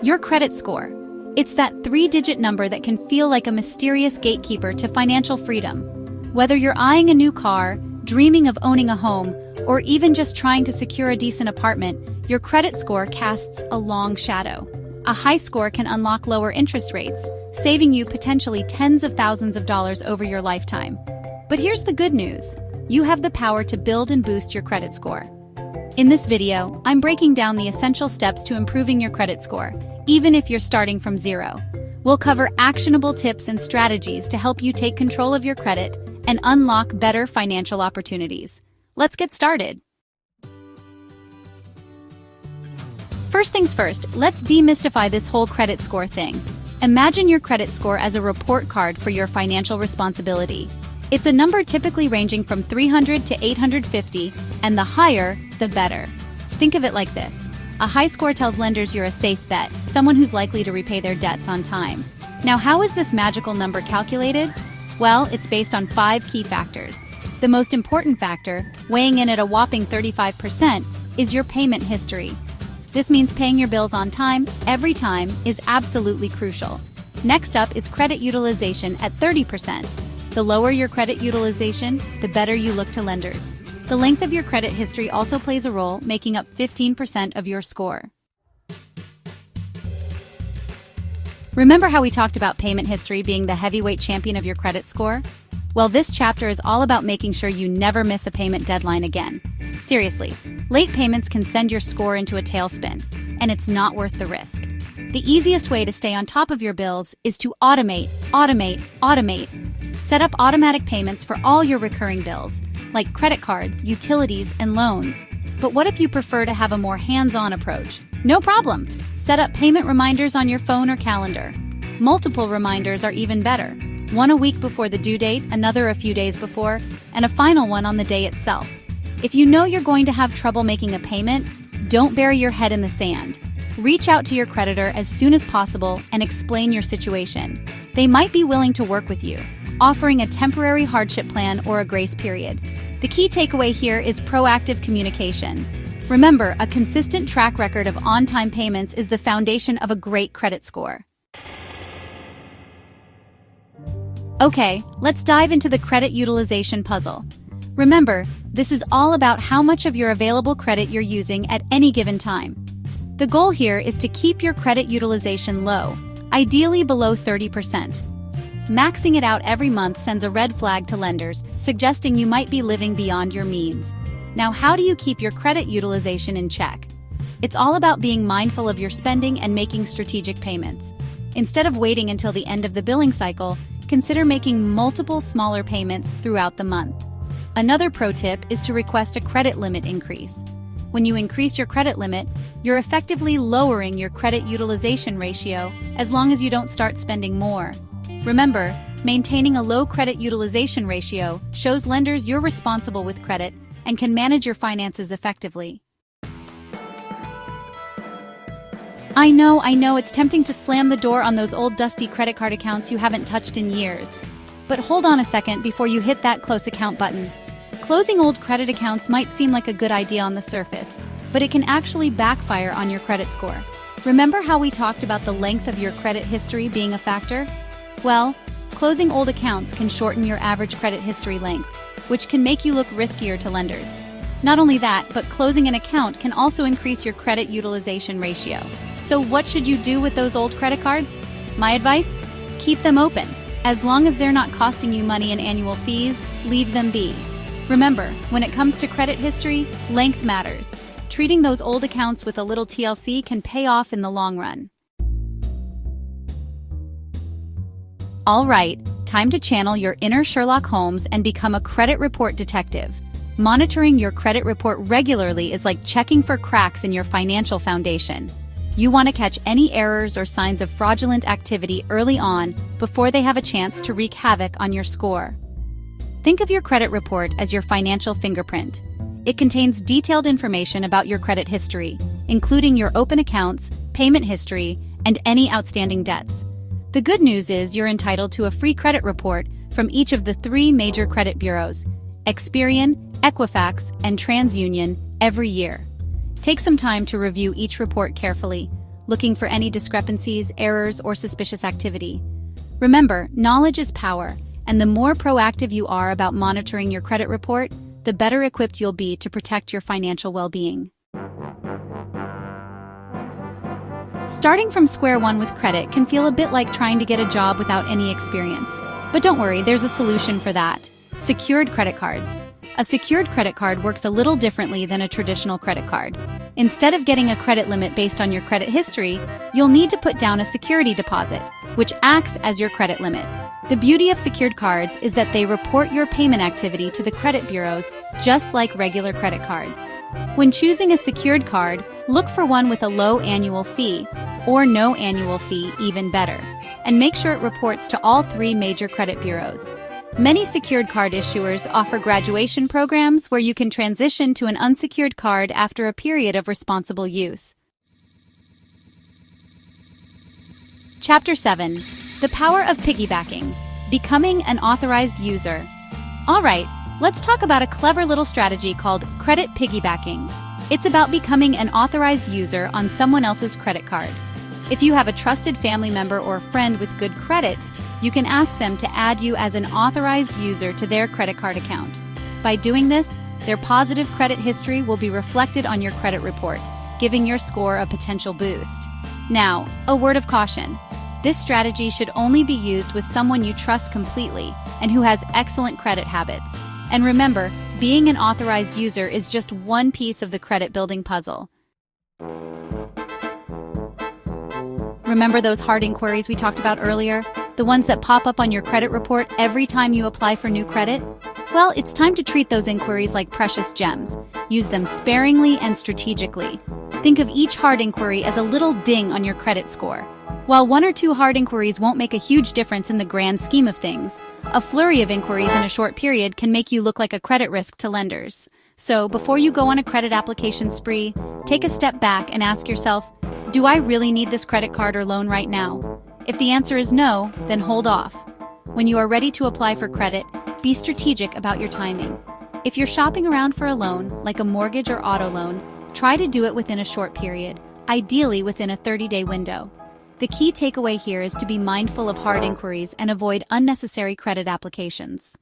Your credit score. It's that three-digit number that can feel like a mysterious gatekeeper to financial freedom. Whether you're eyeing a new car, dreaming of owning a home, or even just trying to secure a decent apartment, your credit score casts a long shadow. A high score can unlock lower interest rates, saving you potentially tens of thousands of dollars over your lifetime. But here's the good news. You have the power to build and boost your credit score. In this video, I'm breaking down the essential steps to improving your credit score, even if you're starting from zero. We'll cover actionable tips and strategies to help you take control of your credit and unlock better financial opportunities. Let's get started. First things first, let's demystify this whole credit score thing. Imagine your credit score as a report card for your financial responsibility. It's a number typically ranging from 300 to 850, and the higher, the better. Think of it like this. A high score tells lenders you're a safe bet, someone who's likely to repay their debts on time. Now, how is this magical number calculated? Well, it's based on 5 key factors. The most important factor, weighing in at a whopping 35%, is your payment history. This means paying your bills on time, every time, is absolutely crucial. Next up is credit utilization at 30%. The lower your credit utilization, the better you look to lenders. The length of your credit history also plays a role, making up 15% of your score. Remember how we talked about payment history being the heavyweight champion of your credit score? Well, this chapter is all about making sure you never miss a payment deadline again. Seriously, late payments can send your score into a tailspin, and it's not worth the risk. The easiest way to stay on top of your bills is to automate. Set up automatic payments for all your recurring bills, like credit cards, utilities, and loans. But what if you prefer to have a more hands-on approach? No problem. Set up payment reminders on your phone or calendar. Multiple reminders are even better. One a week before the due date, another a few days before, and a final one on the day itself. If you know you're going to have trouble making a payment, don't bury your head in the sand. Reach out to your creditor as soon as possible and explain your situation. They might be willing to work with you, offering a temporary hardship plan or a grace period. The key takeaway here is proactive communication. Remember, a consistent track record of on-time payments is the foundation of a great credit score. Okay, let's dive into the credit utilization puzzle. Remember, this is all about how much of your available credit you're using at any given time. The goal here is to keep your credit utilization low, ideally below 30%. Maxing it out every month sends a red flag to lenders, suggesting you might be living beyond your means. Now, how do you keep your credit utilization in check? It's all about being mindful of your spending and making strategic payments. Instead of waiting until the end of the billing cycle, consider making multiple smaller payments throughout the month. Another pro tip is to request a credit limit increase. When you increase your credit limit, you're effectively lowering your credit utilization ratio as long as you don't start spending more. Remember, maintaining a low credit utilization ratio shows lenders you're responsible with credit and can manage your finances effectively. I know, it's tempting to slam the door on those old dusty credit card accounts you haven't touched in years. But hold on a second before you hit that close account button. Closing old credit accounts might seem like a good idea on the surface, but it can actually backfire on your credit score. Remember how we talked about the length of your credit history being a factor? Well, closing old accounts can shorten your average credit history length, which can make you look riskier to lenders. Not only that, but closing an account can also increase your credit utilization ratio. So what should you do with those old credit cards? My advice? Keep them open. As long as they're not costing you money in annual fees, leave them be. Remember, when it comes to credit history, length matters. Treating those old accounts with a little TLC can pay off in the long run. All right, time to channel your inner Sherlock Holmes and become a credit report detective. Monitoring your credit report regularly is like checking for cracks in your financial foundation. You want to catch any errors or signs of fraudulent activity early on before they have a chance to wreak havoc on your score. Think of your credit report as your financial fingerprint. It contains detailed information about your credit history, including your open accounts, payment history, and any outstanding debts. The good news is you're entitled to a free credit report from each of the 3 major credit bureaus, Experian, Equifax, and TransUnion, every year. Take some time to review each report carefully. looking for any discrepancies, errors, or suspicious activity. Remember, knowledge is power, and the more proactive you are about monitoring your credit report, the better equipped you'll be to protect your financial well-being. Starting from square one with credit can feel a bit like trying to get a job without any experience. But don't worry, there's a solution for that. Secured credit cards. A secured credit card works a little differently than a traditional credit card. Instead of getting a credit limit based on your credit history, you'll need to put down a security deposit, which acts as your credit limit. The beauty of secured cards is that they report your payment activity to the credit bureaus just like regular credit cards. When choosing a secured card, look for one with a low annual fee, or no annual fee, even better, and make sure it reports to all 3 major credit bureaus. Many secured card issuers offer graduation programs where you can transition to an unsecured card after a period of responsible use. Chapter 7. The Power of Piggybacking. Becoming an Authorized User. Alright, let's talk about a clever little strategy called credit piggybacking. It's about becoming an authorized user on someone else's credit card. If you have a trusted family member or friend with good credit, you can ask them to add you as an authorized user to their credit card account. By doing this, their positive credit history will be reflected on your credit report, giving your score a potential boost. Now, a word of caution. This strategy should only be used with someone you trust completely and who has excellent credit habits. And remember, being an authorized user is just one piece of the credit building puzzle. Remember those hard inquiries we talked about earlier? The ones that pop up on your credit report every time you apply for new credit? Well, it's time to treat those inquiries like precious gems. Use them sparingly and strategically. Think of each hard inquiry as a little ding on your credit score. While 1 or 2 hard inquiries won't make a huge difference in the grand scheme of things, a flurry of inquiries in a short period can make you look like a credit risk to lenders. So, before you go on a credit application spree, take a step back and ask yourself, do I really need this credit card or loan right now? If the answer is no, then hold off. When you are ready to apply for credit, be strategic about your timing. If you're shopping around for a loan, like a mortgage or auto loan, try to do it within a short period, ideally within a 30-day window. The key takeaway here is to be mindful of hard inquiries and avoid unnecessary credit applications.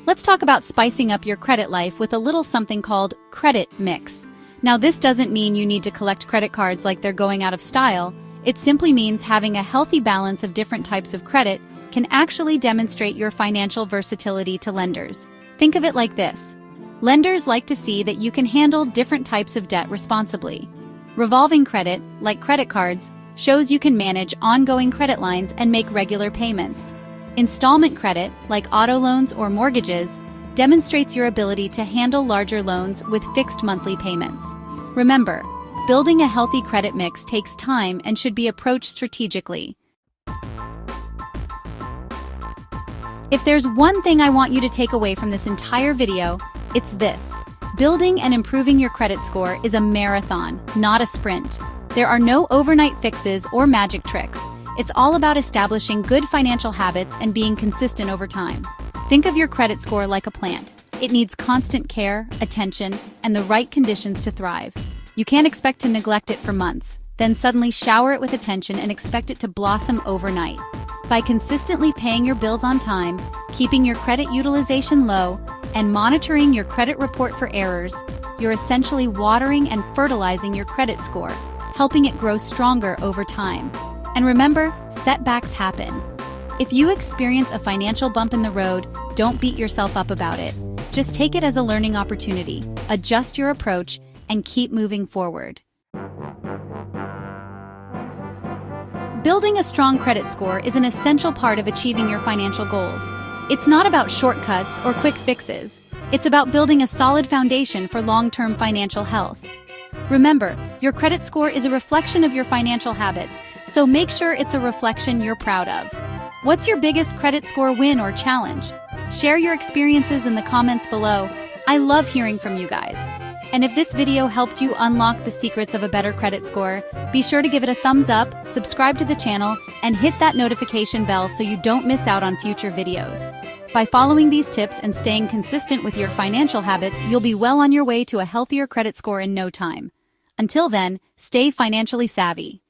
Let's talk about spicing up your credit life with a little something called credit mix. Now, this doesn't mean you need to collect credit cards like they're going out of style. It simply means having a healthy balance of different types of credit can actually demonstrate your financial versatility to lenders. Think of it like this. Lenders like to see that you can handle different types of debt responsibly. Revolving credit, like credit cards, shows you can manage ongoing credit lines and make regular payments. Installment credit, like auto loans or mortgages, demonstrates your ability to handle larger loans with fixed monthly payments. Remember, building a healthy credit mix takes time and should be approached strategically. If there's one thing I want you to take away from this entire video, it's this. Building and improving your credit score is a marathon, not a sprint. There are no overnight fixes or magic tricks. It's all about establishing good financial habits and being consistent over time. Think of your credit score like a plant. It needs constant care, attention, and the right conditions to thrive. You can't expect to neglect it for months, then suddenly shower it with attention and expect it to blossom overnight. By consistently paying your bills on time, keeping your credit utilization low, and monitoring your credit report for errors, you're essentially watering and fertilizing your credit score, helping it grow stronger over time. And remember, setbacks happen. If you experience a financial bump in the road, don't beat yourself up about it. Just take it as a learning opportunity, adjust your approach, and keep moving forward. Building a strong credit score is an essential part of achieving your financial goals. It's not about shortcuts or quick fixes. It's about building a solid foundation for long-term financial health. Remember, your credit score is a reflection of your financial habits, so make sure it's a reflection you're proud of. What's your biggest credit score win or challenge? Share your experiences in the comments below. I love hearing from you guys. And if this video helped you unlock the secrets of a better credit score, be sure to give it a thumbs up, subscribe to the channel, and hit that notification bell so you don't miss out on future videos. By following these tips and staying consistent with your financial habits, you'll be well on your way to a healthier credit score in no time. Until then, stay financially savvy.